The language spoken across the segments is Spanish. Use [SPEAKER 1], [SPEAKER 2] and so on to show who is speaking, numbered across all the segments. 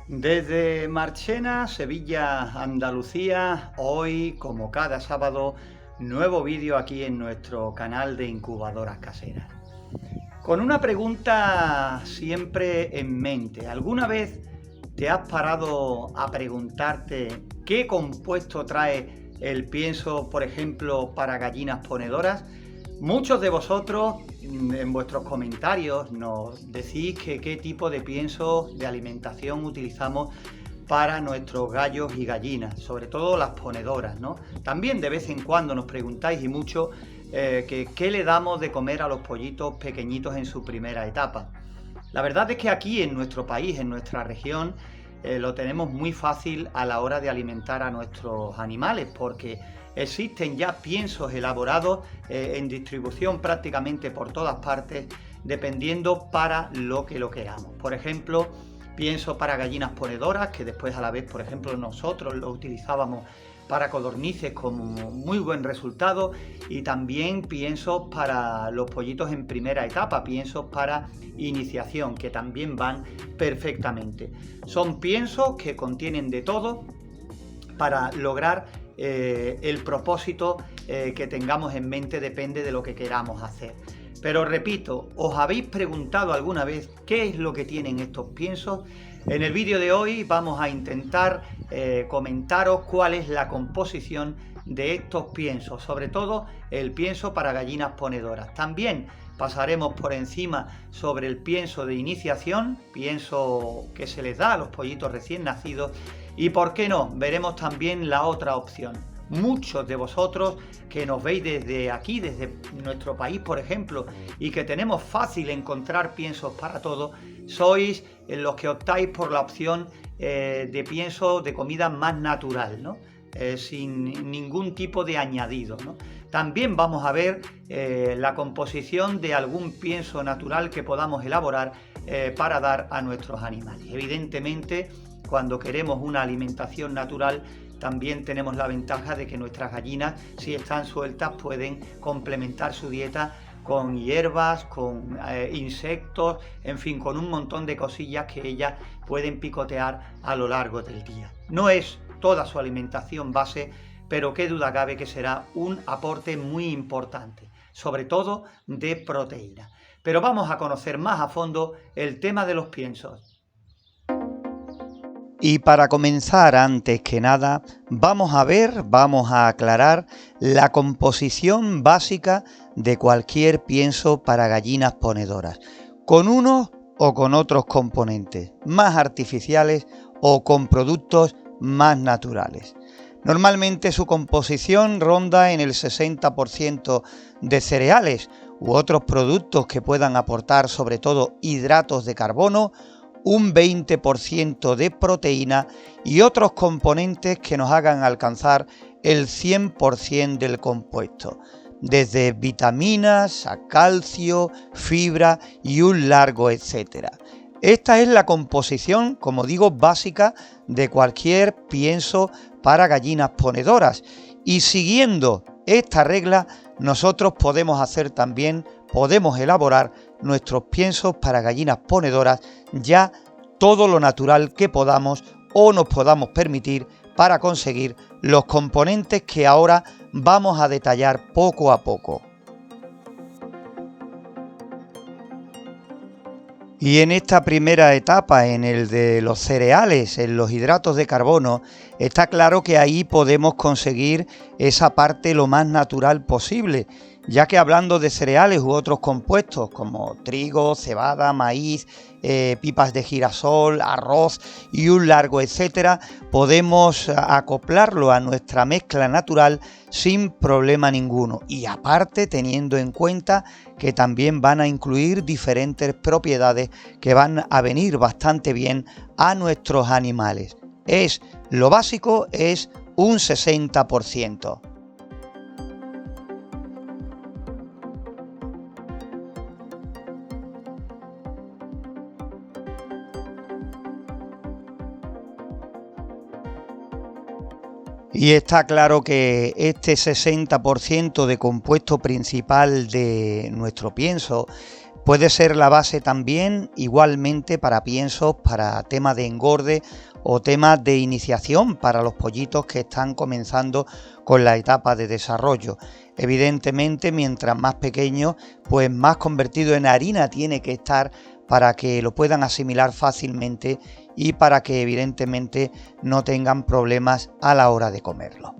[SPEAKER 1] Desde Marchena, Sevilla, Andalucía, hoy, como cada sábado, nuevo vídeo aquí en nuestro canal de Incubadoras Caseras. Con una pregunta siempre en mente. ¿Alguna vez te has parado a preguntarte qué compuesto trae el pienso, por ejemplo, para gallinas ponedoras? Muchos de vosotros en vuestros comentarios nos decís que qué tipo de pienso de alimentación utilizamos para nuestros gallos y gallinas, sobre todo las ponedoras, ¿no? También de vez en cuando nos preguntáis y mucho que qué le damos de comer a los pollitos pequeñitos en su primera etapa. La verdad es que aquí en nuestro país, en nuestra región, lo tenemos muy fácil a la hora de alimentar a nuestros animales, porque existen ya piensos elaborados en distribución prácticamente por todas partes, dependiendo para lo que lo queramos. Por ejemplo, pienso para gallinas ponedoras, que después a la vez, por ejemplo, nosotros lo utilizábamos para codornices con muy buen resultado, y también piensos para los pollitos en primera etapa, piensos para iniciación, que también van perfectamente. Son piensos que contienen de todo para lograr el propósito que tengamos en mente, depende de lo que queramos hacer. Pero repito, ¿os habéis preguntado alguna vez qué es lo que tienen estos piensos? En el vídeo de hoy vamos a intentar comentaros cuál es la composición de estos piensos, sobre todo el pienso para gallinas ponedoras. También pasaremos por encima sobre el pienso de iniciación, pienso que se les da a los pollitos recién nacidos, y por qué no, veremos también la otra opción. Muchos de vosotros que nos veis desde aquí, desde nuestro país, por ejemplo, y que tenemos fácil encontrar piensos para todo, sois los que optáis por la opción de pienso de comida más natural, ¿no? Sin ningún tipo de añadido, ¿no? También vamos a ver la composición de algún pienso natural que podamos elaborar para dar a nuestros animales. Evidentemente, cuando queremos una alimentación natural, también tenemos la ventaja de que nuestras gallinas, si están sueltas, pueden complementar su dieta con hierbas, con insectos, en fin, con un montón de cosillas que ellas pueden picotear a lo largo del día. No es toda su alimentación base, pero qué duda cabe que será un aporte muy importante, sobre todo de proteína. Pero vamos a conocer más a fondo el tema de los piensos. Y para comenzar, antes que nada, vamos a aclarar la composición básica de cualquier pienso para gallinas ponedoras, con unos o con otros componentes, más artificiales o con productos más naturales. Normalmente su composición ronda en el 60% de cereales u otros productos que puedan aportar sobre todo hidratos de carbono, un 20% de proteína y otros componentes que nos hagan alcanzar el 100% del compuesto, desde vitaminas a calcio, fibra y un largo etcétera. Esta es la composición, como digo, básica de cualquier pienso para gallinas ponedoras, y siguiendo esta regla nosotros podemos elaborar nuestros piensos para gallinas ponedoras ya todo lo natural que podamos o nos podamos permitir para conseguir los componentes que ahora vamos a detallar poco a poco. Y en esta primera etapa, en el de los cereales, en los hidratos de carbono, está claro que ahí podemos conseguir esa parte lo más natural posible, ya que hablando de cereales u otros compuestos como trigo, cebada, maíz, pipas de girasol, arroz y un largo etcétera, podemos acoplarlo a nuestra mezcla natural sin problema ninguno, y aparte teniendo en cuenta que también van a incluir diferentes propiedades que van a venir bastante bien a nuestros animales. Lo básico es un 60%. Y está claro que este 60% de compuesto principal de nuestro pienso Puede ser la base también igualmente para piensos, para temas de engorde o temas de iniciación para los pollitos que están comenzando con la etapa de desarrollo. Evidentemente, mientras más pequeño, pues más convertido en harina tiene que estar para que lo puedan asimilar fácilmente y para que evidentemente no tengan problemas a la hora de comerlo.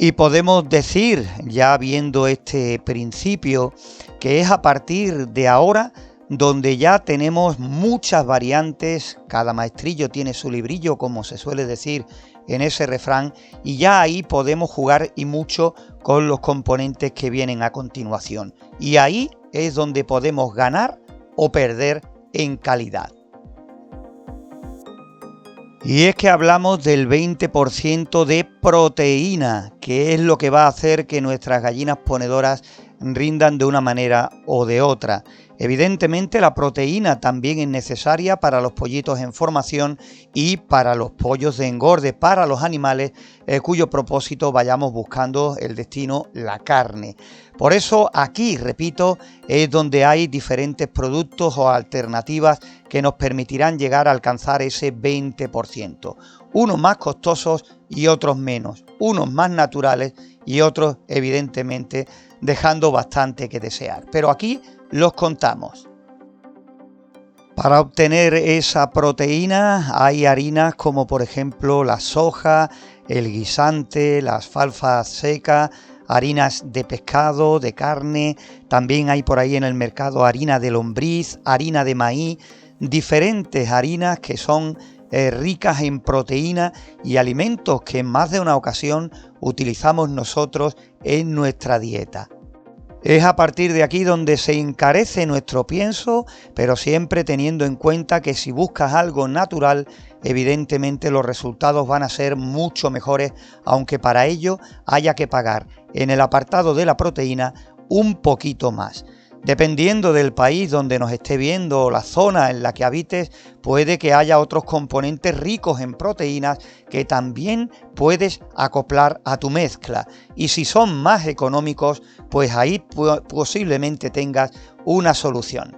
[SPEAKER 1] Y podemos decir, ya viendo este principio, que es a partir de ahora donde ya tenemos muchas variantes, cada maestrillo tiene su librillo, como se suele decir en ese refrán, y ya ahí podemos jugar y mucho con los componentes que vienen a continuación. Y ahí es donde podemos ganar o perder en calidad. Y es que hablamos del 20% de proteína, que es lo que va a hacer que nuestras gallinas ponedoras rindan de una manera o de otra. Evidentemente la proteína también es necesaria para los pollitos en formación y para los pollos de engorde, para los animales cuyo propósito vayamos buscando el destino, la carne. Por eso aquí, repito, es donde hay diferentes productos o alternativas que nos permitirán llegar a alcanzar ese 20%. Unos más costosos y otros menos, unos más naturales y otros evidentemente dejando bastante que desear. Pero aquí los contamos. Para obtener esa proteína hay harinas como por ejemplo la soja, el guisante, las alfalfas secas, harinas de pescado, de carne, también hay por ahí en el mercado harina de lombriz, harina de maíz, diferentes harinas que son ricas en proteína y alimentos que en más de una ocasión utilizamos nosotros en nuestra dieta. Es a partir de aquí donde se encarece nuestro pienso, pero siempre teniendo en cuenta que si buscas algo natural, evidentemente los resultados van a ser mucho mejores, aunque para ello haya que pagar en el apartado de la proteína un poquito más. Dependiendo del país donde nos esté viendo o la zona en la que habites, puede que haya otros componentes ricos en proteínas que también puedes acoplar a tu mezcla. Y si son más económicos, pues ahí posiblemente tengas una solución.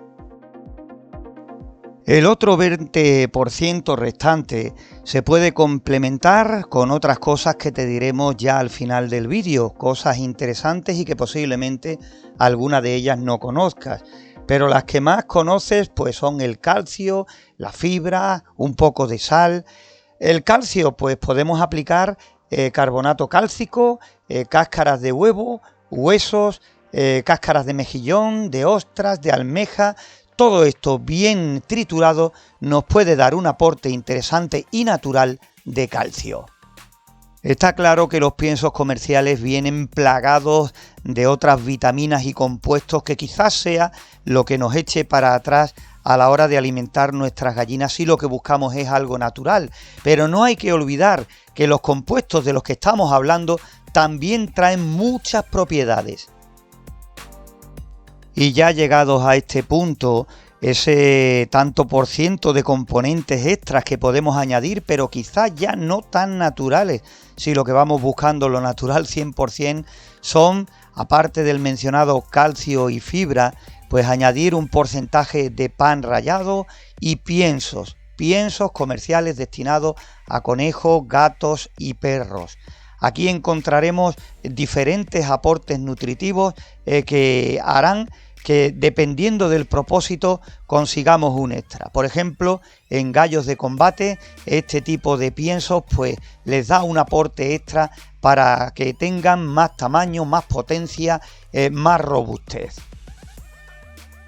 [SPEAKER 1] El otro 20% restante se puede complementar con otras cosas que te diremos ya al final del vídeo, cosas interesantes y que posiblemente alguna de ellas no conozcas, pero las que más conoces pues son el calcio, la fibra, un poco de sal. El calcio pues podemos aplicar carbonato cálcico, cáscaras de huevo, huesos, cáscaras de mejillón, de ostras, de almeja. Todo esto bien triturado nos puede dar un aporte interesante y natural de calcio. Está claro que los piensos comerciales vienen plagados de otras vitaminas y compuestos que quizás sea lo que nos eche para atrás a la hora de alimentar nuestras gallinas si lo que buscamos es algo natural. Pero no hay que olvidar que los compuestos de los que estamos hablando también traen muchas propiedades. Y ya llegados a este punto, ese tanto por ciento de componentes extras que podemos añadir, pero quizás ya no tan naturales, si lo que vamos buscando lo natural 100% son, aparte del mencionado calcio y fibra, pues añadir un porcentaje de pan rallado y piensos comerciales destinados a conejos, gatos y perros. Aquí encontraremos diferentes aportes nutritivos que harán que dependiendo del propósito consigamos un extra. Por ejemplo, en gallos de combate, este tipo de piensos pues les da un aporte extra para que tengan más tamaño, más potencia, más robustez.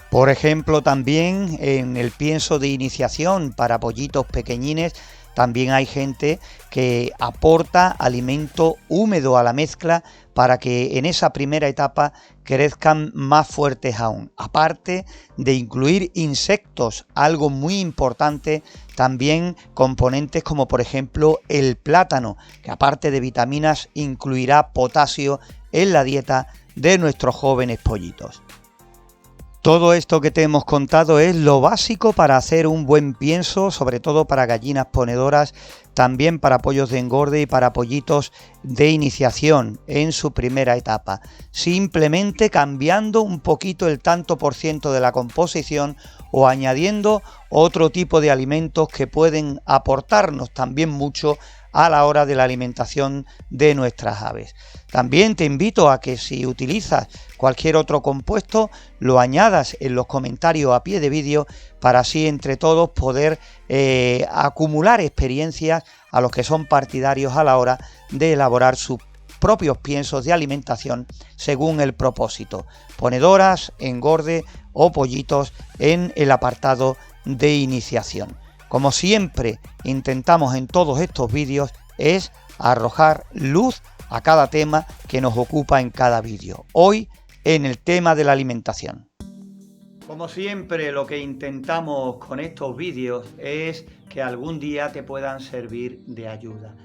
[SPEAKER 1] Por ejemplo, también en el pienso de iniciación para pollitos pequeñines, también hay gente que aporta alimento húmedo a la mezcla para que en esa primera etapa crezcan más fuertes aún. Aparte de incluir insectos, algo muy importante, también componentes como por ejemplo el plátano, que aparte de vitaminas incluirá potasio en la dieta de nuestros jóvenes pollitos. Todo esto que te hemos contado es lo básico para hacer un buen pienso, sobre todo para gallinas ponedoras, también para pollos de engorde y para pollitos de iniciación en su primera etapa. Simplemente cambiando un poquito el tanto por ciento de la composición o añadiendo otro tipo de alimentos que pueden aportarnos también mucho a la hora de la alimentación de nuestras aves. También te invito a que si utilizas cualquier otro compuesto lo añadas en los comentarios a pie de vídeo para así entre todos poder acumular experiencias a los que son partidarios a la hora de elaborar sus propios piensos de alimentación según el propósito, ponedoras, engorde o pollitos en el apartado de iniciación. Como siempre intentamos en todos estos vídeos es arrojar luz a cada tema que nos ocupa en cada vídeo. Hoy en el tema de la alimentación. Como siempre lo que intentamos con estos vídeos es que algún día te puedan servir de ayuda.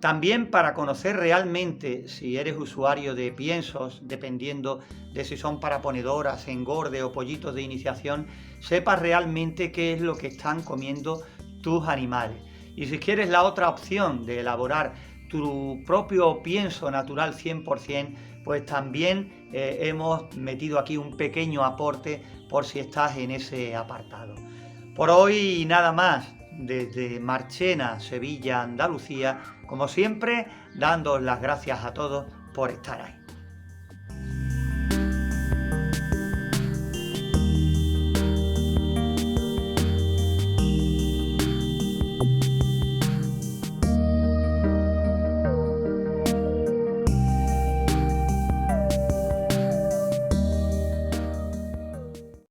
[SPEAKER 1] También para conocer realmente si eres usuario de piensos, dependiendo de si son para ponedoras, engorde o pollitos de iniciación, sepas realmente qué es lo que están comiendo tus animales. Y si quieres la otra opción de elaborar tu propio pienso natural 100%, pues también hemos metido aquí un pequeño aporte por si estás en ese apartado. Por hoy nada más. Desde Marchena, Sevilla, Andalucía, como siempre, dándoos las gracias a todos por estar ahí.